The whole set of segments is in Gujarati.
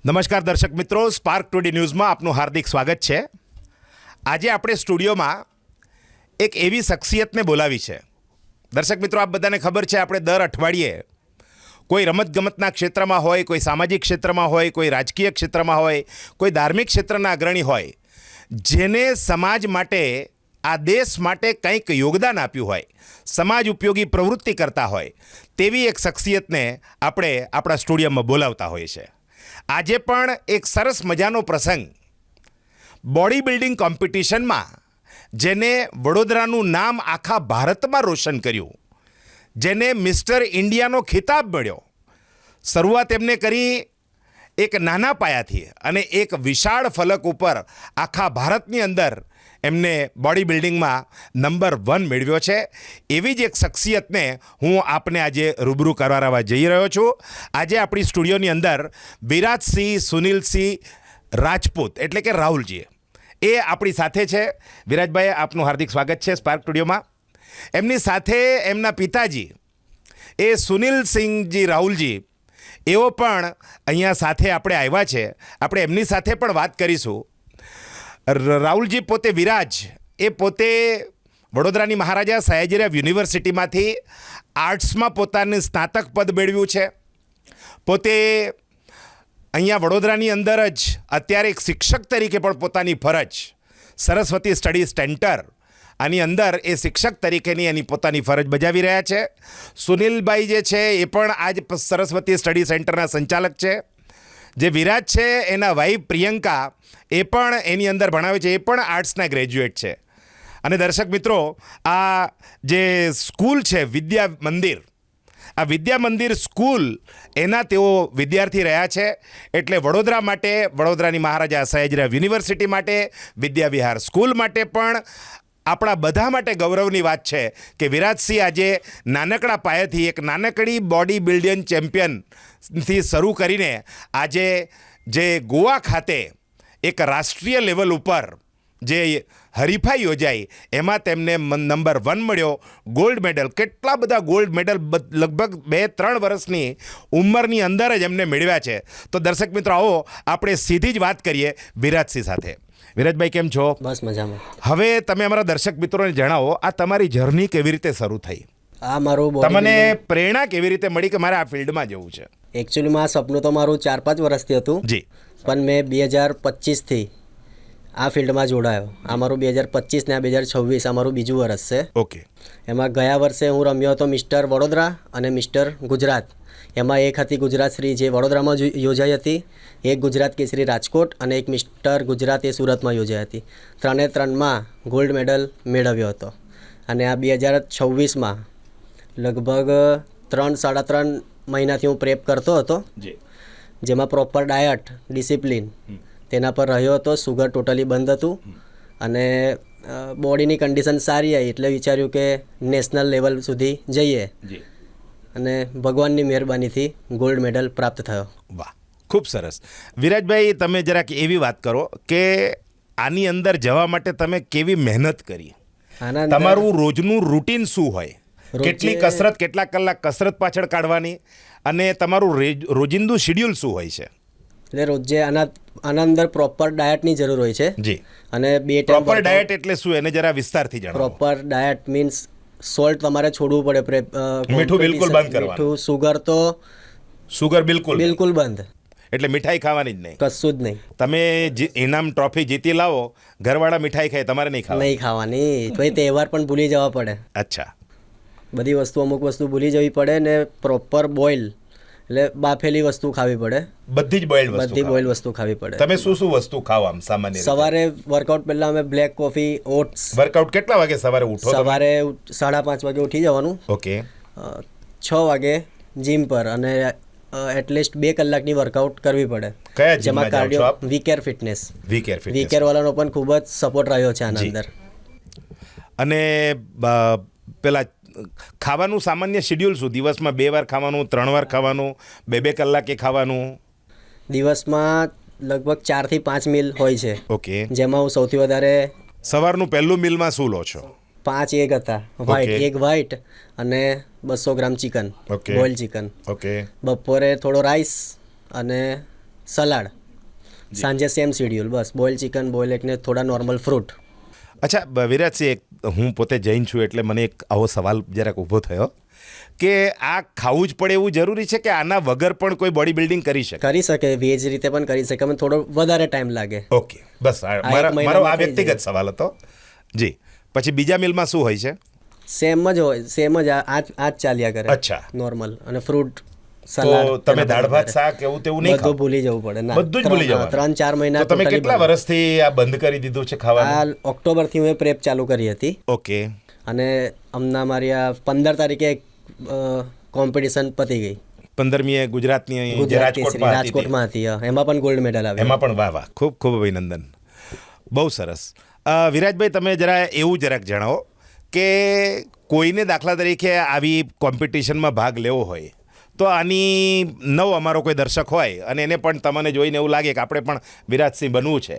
નમસ્કાર દર્શક મિત્રો, સ્પાર્ક ટુડે ન્યૂઝમાં આપનું હાર્દિક સ્વાગત છે. આજે આપણે સ્ટુડિયોમાં એક એવી શખ્સિયતને બોલાવી છે. દર્શક મિત્રો, આપ બધાને ખબર છે, આપણે દર અઠવાડિયે કોઈ રમતગમતના ક્ષેત્રમાં હોય, કોઈ સામાજિક ક્ષેત્રમાં હોય, કોઈ રાજકીય ક્ષેત્રમાં હોય, કોઈ ધાર્મિક ક્ષેત્રના અગ્રણી હોય, જેને સમાજ માટે, આ દેશ માટે કંઈક યોગદાન આપ્યું હોય, સમાજ ઉપયોગી પ્રવૃત્તિ કરતા હોય, તેવી એક શખ્સિયતને આપણે આપણા સ્ટુડિયોમાં બોલાવતા હોઈએ છીએ. આજે પણ એક સરસ મજાનો પ્રસંગ, બોડી બિલ્ડિંગ કોમ્પિટિશનમાં જેને વડોદરાનું નામ આખા ભારતમાં રોશન કર્યું, જેને મિસ્ટર ઇન્ડિયાનો ખિતાબ મળ્યો. શરૂઆત એમને કરી એક નાના પાયાથી અને એક વિશાળ ફલક ઉપર આખા ભારતની અંદર એમને બોડી બિલ્ડિંગમાં નંબર 1 મેળવ્યો છે. એવી જ એક શખ્સિયતને હું આપને આજે રૂબરૂ કરાવવા જઈ રહ્યો છું. આજે આપણી સ્ટુડિયોની અંદર વિરાજસિંહ સુનિલસિંહ રાજપૂત એટલે કે રાહુલજી એ આપણી સાથે છે. વિરાજભાઈ, આપનું હાર્દિક સ્વાગત છે સ્પાર્ક સ્ટુડિયોમાં. એમની સાથે એમના પિતાજી એ સુનિલસિંહજી રાહુલજી, એઓ પણ અહીંયા સાથે આપણે આવ્યા છે. આપણે એમની સાથે પણ વાત કરીશું. રાહુલજી પોતે વિરાજ, એ પોતે વડોદરાની મહારાજા સયાજીરાવ યુનિવર્સિટીમાંથી આર્ટ્સમાં પોતાનું સ્નાતક પદ મેળવ્યું છે. પોતે અહીંયા વડોદરાની અંદર જ અત્યારે એક શિક્ષક તરીકે પણ પોતાની ફરજ, સરસ્વતી સ્ટડી સેન્ટર આની અંદર એ શિક્ષક તરીકેની એની પોતાની ફરજ બજાવી રહ્યા છે. સુનિલભાઈ જે છે એ પણ આજ સરસ્વતી સ્ટડી સેન્ટરના સંચાલક છે. જે વિરાજ છે એના વાઈફ પ્રિયંકા, એ પણ એની અંદર ભણાવે છે, એ પણ આર્ટ્સના ગ્રેજ્યુએટ છે. અને દર્શક મિત્રો, આ જે સ્કૂલ છે વિદ્યા મંદિર, આ વિદ્યા મંદિર સ્કૂલ, એના તેઓ વિદ્યાર્થી રહ્યા છે. એટલે વડોદરા માટે, વડોદરાની મહારાજા સયાજીરાવ યુનિવર્સિટી માટે, વિદ્યા વિહાર સ્કૂલ માટે પણ આપણા બધા માટે ગૌરવની વાત છે કે વિરાજસિંહ આજે નાનકડા પાયેથી એક નાનકડી બોડી બિલ્ડિંગ ચેમ્પિયનથી શરૂ કરીને આજે જે ગોવા ખાતે એક રાષ્ટ્રીય લેવલ ઉપર જે હરીફાઈ યોજાઈ, એમાં તેમને નંબર 1 મળ્યો, ગોલ્ડ મેડલ. કેટલા બધા ગોલ્ડ મેડલ લગભગ 2-3 વર્ષની ઉંમરની અંદર જ એમને મેળવ્યા છે. તો દર્શક મિત્રો, આવો આપણે સીધી જ વાત કરીએ વિરાજસિંહ સાથે. વિરાજભાઈ, કેમ છો? બસ મજામાં. હવે તમે અમારા દર્શક મિત્રોને જણાવો, આ તમારી જર્ની કેવી રીતે શરૂ થઈ? આ મારું તમને પ્રેરણા કેવી રીતે મળી કે મારે આ ફિલ્ડમાં જવું છે? એકચ્યુઅલીમાં સપનું તો મારું 4-5 વર્ષથી હતું જી, પણ મેં 2025થી આ ફિલ્ડમાં જોડાયો. આ મારું 2025 ને આ 2026 આ મારું બીજું વર્ષ છે. ઓકે. એમાં ગયા વર્ષે હું રમ્યો હતો મિસ્ટર વડોદરા અને મિસ્ટર ગુજરાત. એમાં એક હતી ગુજરાત શ્રી જે વડોદરામાં યોજાઈ હતી, એક ગુજરાત કેસરી રાજકોટ અને એક મિસ્ટર ગુજરાત એ સુરતમાં યોજાઈ હતી. 3-3માં ગોલ્ડ મેડલ મેળવ્યો હતો. અને આ 2026માં લગભગ 3-3.5 મહિનાથી હું પ્રેપ કરતો હતો, જેમાં પ્રોપર ડાયટ ડિસિપ્લિન તેના પર રહ્યો હતો. સુગર ટોટલી બંધ હતું અને બોડીની કન્ડિશન સારી આવી એટલે વિચાર્યું કે નેશનલ લેવલ સુધી જઈએ અને ભગવાનની મહેરબાનીથી ગોલ્ડ મેડલ પ્રાપ્ત થયો. વાહ, ખૂબ સરસ. વિરાજભાઈ, તમે જરાક એવી વાત કરો કે આની અંદર જવા માટે તમે કેવી મહેનત કરી? તમારું રોજનું રૂટીન શું હોય? કેટલી કસરત, કેટલા કલાક કસરત પાછળ કાઢવાની, અને તમારું રોજિંદુ શેડ્યુલ શું હોય છે? એટલે રોજે આના અંદર પ્રોપર ડાયટની જરૂર હોય છે. જી. અને 2 ટાઈમ પ્રોપર ડાયટ એટલે શું, એને જરા વિસ્તારથી જણાવો. પ્રોપર ડાયટ મીન્સ સોલ્ટ તમારે છોડવું પડે, મીઠું બિલકુલ બંધ કરવાનું. મીઠું, સુગર તો સુગર બિલકુલ બંધ. એટલે મીઠાઈ ખાવાની જ નહીં, કશું જ નહીં. તમે ઇનામ ટ્રોફી જીતી લાવો, ઘરવાળા મીઠાઈ ખાય, તમારે નહીં ખાવાની. પછી તહેવાર પણ ભૂલી જવા પડે. અચ્છા. બધી વસ્તુ, અમુક વસ્તુ ભૂલી જવી પડે ને પ્રોપર બોઇલ એટલે બાફેલી વસ્તુ ખાવી પડે. બધી જ બોઇલ્ડ વસ્તુ ખાવી પડે. તમે શું શું વસ્તુ ખાવ આમ સામાન્ય રીતે? સવારે વર્કઆઉટ પહેલા અમે બ્લેક કોફી, ઓટ્સ. વર્કઆઉટ કેટલા વાગે સવારે ઉઠો? સવારે 5:30 વાગે ઉઠી જવાનું. ઓકે. 6 વાગે જીમ પર અને એટલીસ્ટ 2 કલાકની વર્કઆઉટ કરવી પડે. કયા જેમાં કાર્ડિયો, વીકેર ફિટનેસ. વીકેર વાળાનો પણ ખૂબ જ સપોર્ટ રહ્યો છે આના અંદર. અને પેલા ખાવાનું સામાન્ય શેડ્યુલ શું? દિવસમાં 2 વાર ખાવાનું, 3 વાર ખાવાનું, 2-2 કલાકે ખાવાનું? દિવસમાં લગભગ 4 થી 5 મીલ હોય છે. ઓકે. જેમાં હું સૌથી વધારે સવારનું પહેલું મિલમાં શું લો છો? 5 એગ હતા, એક વ્હાઈટ અને 200 ગ્રામ ચિકન, બોઇલ ચિકન. ઓકે. બપોરે થોડો રાઈસ અને સલાડ, સાંજે સેમ શેડ્યુલ, બસ બોઇલ ચિકન, બોઇલ એગ ને થોડા નોર્મલ ફ્રૂટ. અચ્છા વિરાજસિંહ, હું પોતે જૈન છું એટલે મને એક આવો સવાલ જરાક ઊભો થયો કે આ ખાવું જ પડે એવું જરૂરી છે કે આના વગર પણ કોઈ બોડી બિલ્ડિંગ કરી શકે? કરી શકે, વેજ રીતે પણ કરી શકે, પણ થોડો વધારે ટાઈમ લાગે. ઓકે, બસ મારો આ વ્યક્તિગત સવાલ હતો. જી, પછી બીજા મિલમાં શું હોય છે? સેમ જ હોય, સેમ જ આ જ ચાલ્યા કરે. અચ્છા. નોર્મલ અને ફ્રૂટ તો સલાડ. તમે દાળ ભાત શાક એવું તેવું નહીં બધું ખાઓ? ભૂલી જવું પડે. ના, બધું જ ભૂલી જવાનું? 3-4 મહિના. તો તમે કેટલા વર્ષથી આ બંધ કરી દીધું છે ખાવાનું? આ ઓક્ટોબરથી મેં પ્રેપ ચાલુ કરી હતી. ઓકે. અને હમણાં મારી આ 15 તારીખે કોમ્પિટિશન પતી ગઈ. 15મીએ ગુજરાતની જે ગુજરાત કેસરી રાજકોટમાં હતી તે. રાજકોટમાં હતી. એમાં પણ ગોલ્ડ મેડલ આવ્યો. એમાં પણ વાહ વાહ, ખૂબ ખૂબ અભિનંદન, બહુ સરસ. વિરાજભાઈ, તમે એવું જરાક જણાવો કે કોઈને દાખલા તરીકે આવી કોમ્પિટિશનમાં ભાગ લેવો હોય તો આની અમારો કોઈ દર્શક હોય અને એને પણ તમને જોઈને એવું લાગે કે આપણે પણ વિરાજસિંહ બનવું છે,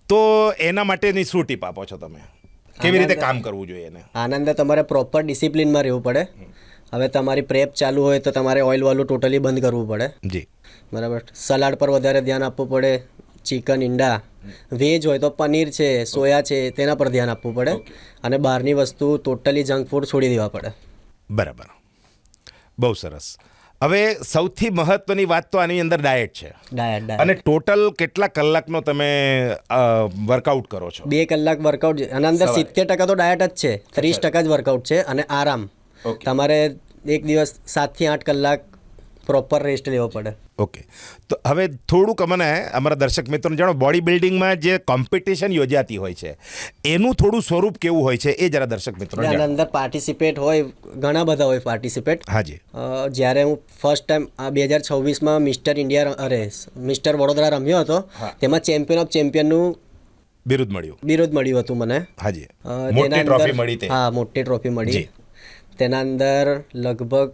તો એના માટેની શું ટીપ આપો છો તમે? કેવી રીતે કામ કરવું જોઈએ એને? આનંદ, તમારે પ્રોપર ડિસિપ્લિનમાં રહેવું પડે. હવે તમારી પ્રેપ ચાલુ હોય તો તમારે ઓઇલ વાળું ટોટલી બંધ કરવું પડે. જી. બરાબર. સલાડ પર વધારે ધ્યાન આપવું પડે. ચિકન, ઈંડા, વેજ હોય તો પનીર છે, સોયા છે, તેના પર ધ્યાન આપવું પડે. અને બહારની વસ્તુ ટોટલી જંક ફૂડ છોડી દેવા પડે. બરાબર, બહુ સરસ. હવે સૌથી મહત્વની વાત તો આની અંદર ડાયટ છે. ડાયટ. અને ટોટલ કેટલા કલાકનો તમે વર્કઆઉટ કરો છો? 2 કલાક વર્કઆઉટ. આના અંદર 70% તો ડાયટ જ છે, 30% જ વર્કઆઉટ છે. અને આરામ. તમારે એક દિવસ 7 થી 8 કલાક પ્રોપર રેસ્ટ લેવો પડે. ઓકે, તો હવે થોડુંક મને અમારા દર્શક મિત્રોને જાણો, બોડી બિલ્ડિંગમાં જે કોમ્પિટિશન યોજાતી હોય છે એનું થોડું સ્વરૂપ કેવું હોય છે એ જરા દર્શક મિત્રોને આના જણાવો. અંદર પાર્ટિસિપેટ હોય, ઘણા બધા હોય પાર્ટિસિપેટ. હાજી. જ્યારે હું ફર્સ્ટ ટાઈમ 2026માં મિસ્ટર વડોદરા રમ્યો હતો, તેમાં ચેમ્પિયન ઓફ ચેમ્પિયનનું બિરુદ મળ્યું હતું મને. હાજી. તેના મોટી અંદર- ટ્રોફી મળી તે? હા, મોટી ટ્રોફી મળી. જી. તેના અંદર લગભગ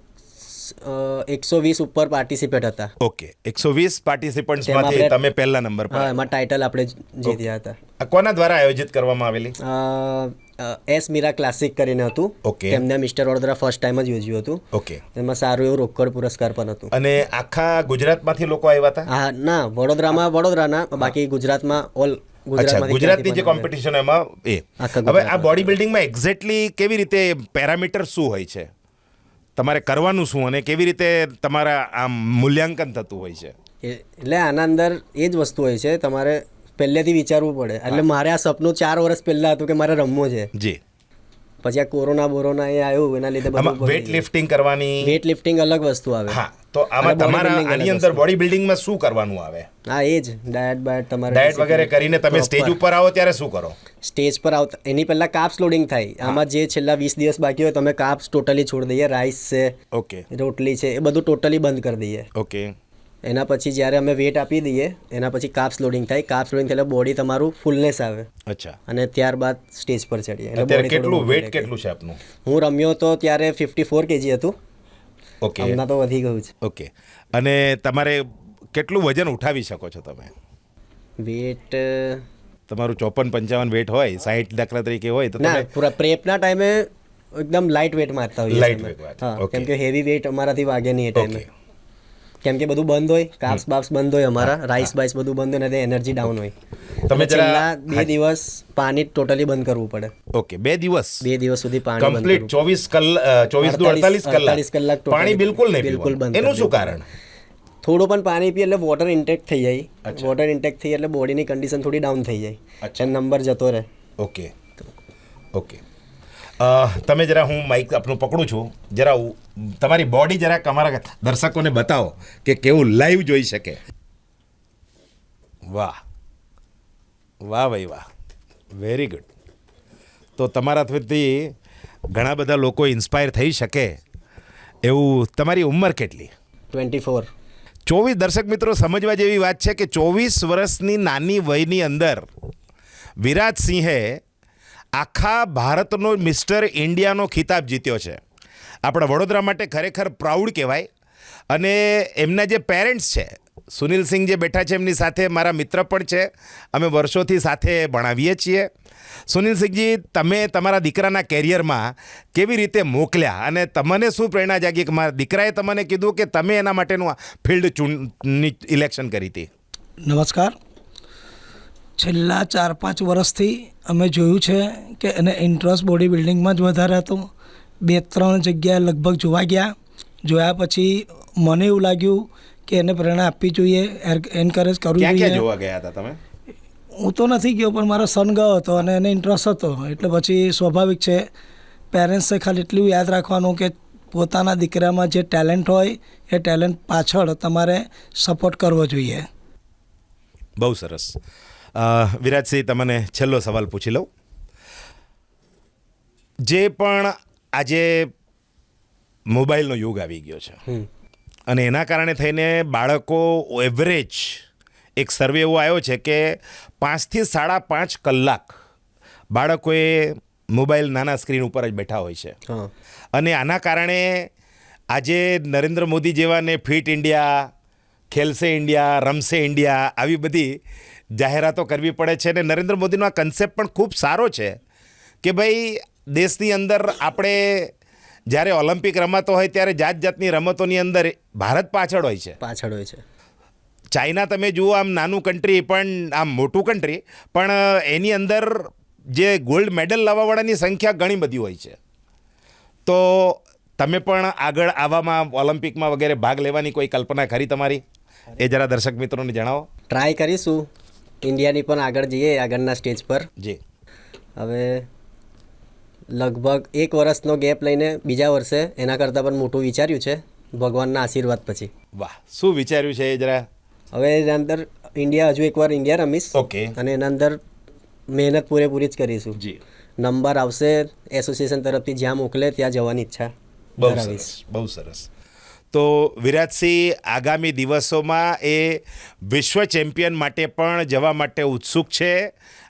120 ઉપર પાર્ટિસિપેટ હતા. ઓકે, 120 પાર્ટિસિપન્ટ્સમાંથી તેમાં આપણે- તમે પહેલા નંબર પર. હા, એમાં ટાઇટલ આપણે જીત્યા હતા. આ કોના દ્વારા આયોજિત કરવામાં આવેલી? એસ મીરા ક્લાસિક કરીને હતું. ઓકે. તેમને મિસ્ટર વડોદરા ફર્સ્ટ ટાઈમ જ યોજ્યું હતું. ઓકે. એમાં સારું એવું રોકડ પુરસ્કાર પણ હતું. અને આખા ગુજરાતમાંથી લોકો આવ્યા હતા? હા, ના, વડોદરાના, બાકી ગુજરાતમાં અચ્છા, ગુજરાતની જે કોમ્પિટિશન એમાં એ. આખા હવે આ બોડી બિલ્ડિંગમાં એક્ઝેક્ટલી કેવી રીતે પેરામીટર શું હોય છે, તમારે કરવાનું શું અને કેવી રીતે તમારા આમ મૂલ્યાંકન થતું હોય છે? એટલે આના અંદર એ જ વસ્તુ હોય છે, તમારે પહેલેથી વિચારવું પડે. એટલે મારે આ સપનું 4 વર્ષ પહેલા હતું કે મારે રમવું છે. જી. પછી આ કોરોના એ આવ્યું, એના લીધે આમાં વેટ લિફ્ટિંગ કરવાની? વેટ લિફ્ટિંગ અલગ વસ્તુ આવે. હા, તો આમાં તમારા આની અંદર બોડી બિલ્ડિંગમાં શું કરવાનું આવે? હા, એ જ ડાયટ તમારે ડાયટ વગેરે કરીને તમે સ્ટેજ ઉપર આવો ત્યારે શું કરો? સ્ટેજ પર આવતા એની પહેલા કાપ્સ લોડિંગ થાય. આમાં જે છેલ્લા 20 દિવસ બાકી હોય તમે કાપ્સ ટોટલી છોડી દઈએ. રાઈસ છે, ઓકે, રોટલી છે, એ બધું ટોટલી બંધ કરી દઈએ. ઓકે. એના પછી જ્યારે અમે વેટ આપી દઈએ એના પછી કાપ્સ લોડિંગ થાય. કાપ્સ લોડિંગ થયેલા બોડી તમારું ફૂલનેસ આવે. અચ્છા. અને ત્યારબાદ સ્ટેજ પર ચડીએ. અત્યારે કેટલું વેટ કેટલું છે આપનું? હું રમ્યો તો ત્યારે 54 kg હતું. ઓકે. હમણાં તો વધી ગયું છે. ઓકે. અને તમારે કેટલું વજન ઉઠાવી શકો છો તમે? વેટ તમારું 54-55 વેટ હોય, 60 દાખલા તરીકે હોય તો ના, તમે પૂરા પ્રેપના ટાઈમે એકદમ લાઇટ વેટ મારતા હોઈએ Light અમે. weight વાત. હા, Okay. કેમ કે હેવી વેટ અમારાથી વાગે નહીં એ ટાઈમે. ઓકે. કેમ કે બધું બંધ હોય, કાપ્સ બાપ્સ બંધ હોય અમારા, રાઈસ બાઈસ બધું બંધ હોય ને એનર્જી ડાઉન હોય. તમે એટલે જરા છેલ્લા 2 દિવસ પાણી ટોટલી બંધ કરવું પડે. ઓકે, 2 દિવસ 2 દિવસ સુધી પાણી બંધ કમ્પ્લીટ કરવું. 24 નું 48 કલાક total પાણી બિલકુલ નહીં બિલકુલ પીવાનું. બંધ એનું કરી શું દેવું. કારણ? થોડું પણ પાણી પીએ એટલે વોટર ઇન્ટેક થઈ જાય. અચ્છા. વોટર ઇન્ટેક થઈ એટલે બોડીની કન્ડિશન થોડી ડાઉન થઈ જાય. અચ્છા. નંબર જતો રહે. Okay, okay. તમે જરા, હું માઇક આપનું પકડું છું, જરા તમારી બોડી જરાક અમારા દર્શકોને બતાવો કે કેવું લાઈવ જોઈ શકે. વાહ વાહ ભાઈ વાહ, વેરી ગુડ. તો તમારાથી ઘણા બધા લોકો ઇન્સ્પાયર થઈ શકે એવું. તમારી ઉંમર કેટલી? 24. 24. દર્શક મિત્રો, સમજવા જેવી વાત છે કે 24 વર્ષની નાની વયની અંદર વિરાજસિંહે આખા ભારતનો મિસ્ટર ઇન્ડિયાનો ખિતાબ જીત્યો છે. આપણા વડોદરા માટે ખરેખર પ્રાઉડ કહેવાય. અને એમના જે પેરેન્ટ્સ છે, સુનિલસિંહ જે બેઠા છે એમની સાથે મારા મિત્ર પણ છે, અમે વર્ષોથી સાથે ભણાવીએ છીએ. સુનિલસિંહજી, તમે તમારા દીકરાના કેરિયરમાં કેવી રીતે મોકલ્યા અને તમને શું પ્રેરણા જાગી કે મારા દીકરાએ તમને કીધું કે તમે એના માટેનું ફિલ્ડ ઇલેક્શન કરી હતી? નમસ્કાર. છેલ્લા 4-5 વર્ષથી અમે જોયું છે કે એને ઇન્ટરેસ્ટ બોડી બિલ્ડિંગમાં જ વધારે હતો. 2-3 જગ્યાએ લગભગ જોયા પછી મને એવું લાગ્યું કે એને પ્રેરણા આપવી જોઈએ, એન્કરેજ કરવું ક્યાં ક્યાં જોઈએ. જોવા ગયા હતા તમે? હું તો નથી ગયો, પણ મારો સન ગયો હતો અને એને ઇન્ટરેસ્ટ હતો. એટલે પછી સ્વાભાવિક છે, પેરેન્ટ્સે ખાલી એટલું યાદ રાખવાનું કે પોતાના દીકરામાં જે ટેલેન્ટ હોય એ ટેલેન્ટ પાછળ તમારે સપોર્ટ કરવો જોઈએ. બહુ સરસ. વિરાજસિંહ, તમને છેલ્લો સવાલ પૂછી લઉં. જે પણ આજે મોબાઈલનો યુગ આવી ગયો છે અને એના કારણે થઈને બાળકો એવરેજ એક સર્વે એવો આવ્યો છે કે 5 થી 5.5 કલાક બાળકોએ મોબાઈલ નાના સ્ક્રીન ઉપર જ બેઠા હોય છે. હા, અને આના કારણે આજે નરેન્દ્ર મોદી જેવાને ફિટ ઇન્ડિયા, ખેલશે ઇન્ડિયા, રમશે ઇન્ડિયા આવી બધી જાહેરાતો કરવી પડે છે. અને નરેન્દ્ર મોદીનો આ કન્સેપ્ટ પણ ખૂબ સારો છે કે ભાઈ દેશની અંદર આપણે જ્યારે ઓલિમ્પિક રમાતો હોય ત્યારે જાત જાતની રમતોની અંદર ભારત પાછળ હોય છે. પાછળ હોય છે. ચાઇના તમે જુઓ, આમ નાનું કન્ટ્રી પણ આમ મોટું કન્ટ્રી, પણ એની અંદર જે ગોલ્ડ મેડલ લાવવાવાળાની સંખ્યા ઘણી બધી હોય છે. તો તમે પણ આગળ આવામાં ઓલિમ્પિકમાં વગેરે ભાગ લેવાની કોઈ કલ્પના ખરી તમારી? એ જરા દર્શક મિત્રોને જણાવો. ટ્રાય કરીશું ઇન્ડિયાની પણ આગળ જઈએ, આગળના સ્ટેજ પર. જી. હવે લગભગ 1 વર્ષનો ગેપ લઈને બીજા વર્ષે એના કરતાં પણ મોટું વિચાર્યું છે, ભગવાનના આશીર્વાદ પછી. વાહ, શું વિચાર્યું છે એ જરા? હવે એના અંદર હજુ એકવાર ઇન્ડિયા રમીશ. ઓકે. અને એના અંદર મહેનત પૂરેપૂરી જ કરીશું. જી. નંબર આવશે એસોસિએશન તરફથી, જ્યાં મોકલે ત્યાં જવાની ઈચ્છા બહુ ધરાવીશ. સરસ, બહુ સરસ. તો વિરાજસિંહ આગામી દિવસોમાં એ વિશ્વ ચેમ્પિયન માટે પણ જવા માટે ઉત્સુક છે.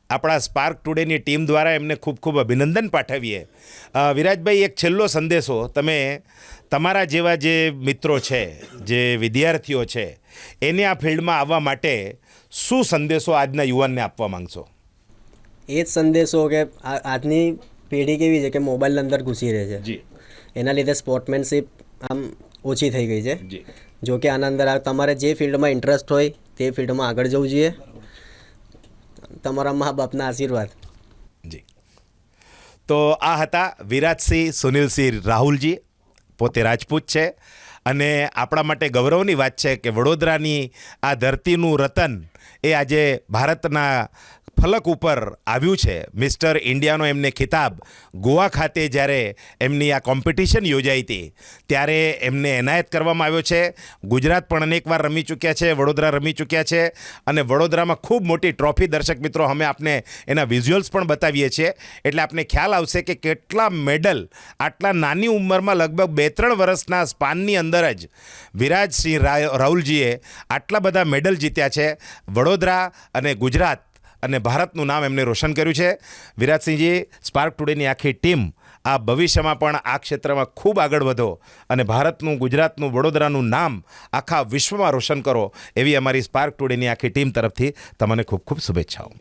આપણા સ્પાર્ક ટુડેની ટીમ દ્વારા એમને ખૂબ ખૂબ અભિનંદન પાઠવીએ. વિરાજભાઈ, એક છેલ્લો સંદેશો તમે તમારા જેવા જે મિત્રો છે, જે વિદ્યાર્થીઓ છે, એને આ ફિલ્ડમાં આવવા માટે શું સંદેશો આજના યુવાનને આપવા માંગશો? એ જ સંદેશો કે આજની પેઢી કેવી છે કે મોબાઈલ અંદર ઘૂસી રહે છે. જી. એના લીધે સ્પોર્ટમેનશીપ આમ ઓછી થઈ ગઈ છે. જી. જો કે આના અંદર તમારે જે ફિલ્ડમાં ઇન્ટરેસ્ટ હોય તે ફિલ્ડમાં આગળ જવું જોઈએ. તમારા મા બાપના આશીર્વાદ. જી. તો આ હતા વિરાજસિંહ સુનિલસિંહ રાહુલજી, પોતે રાજપૂત છે અને આપણા માટે ગૌરવની વાત છે કે વડોદરાની આ ધરતીનું રતન એ આજે ભારતના ફલક ઉપર આવ્યું છે. મિસ્ટર ઇન્ડિયાનો એમને ખિતાબ ગોવા ખાતે જ્યારે એમની આ કોમ્પિટિશન યોજાઈ હતી ત્યારે એમને એનાયત કરવામાં આવ્યો છે. ગુજરાત પણ અનેકવાર રમી ચૂક્યા છે, વડોદરા રમી ચૂક્યા છે અને વડોદરામાં ખૂબ મોટી ટ્રોફી, દર્શક મિત્રો, અમે આપને એના વિઝ્યુઅલ્સ પણ બતાવીએ છીએ એટલે આપને ખ્યાલ આવશે કે કેટલા મેડલ આટલા નાની ઉંમરમાં, લગભગ 2-3 વર્ષના સ્પાનની અંદર જ વિરાજસિંહ રાહુલજીએ આટલા બધા મેડલ જીત્યા છે. વડોદરા અને ગુજરાત અને ભારતનું નામ એમને રોશન કર્યું છે. વિરાજસિંહજી, સ્પાર્ક ટુડેની આખી ટીમ આ ભવિષ્યમાં પણ આ ક્ષેત્રમાં ખૂબ આગળ વધો અને ભારતનું, ગુજરાતનું, વડોદરાનું નામ આખા વિશ્વમાં રોશન કરો એવી અમારી સ્પાર્ક ટુડેની આખી ટીમ તરફથી તમને ખૂબ ખૂબ શુભેચ્છાઓ.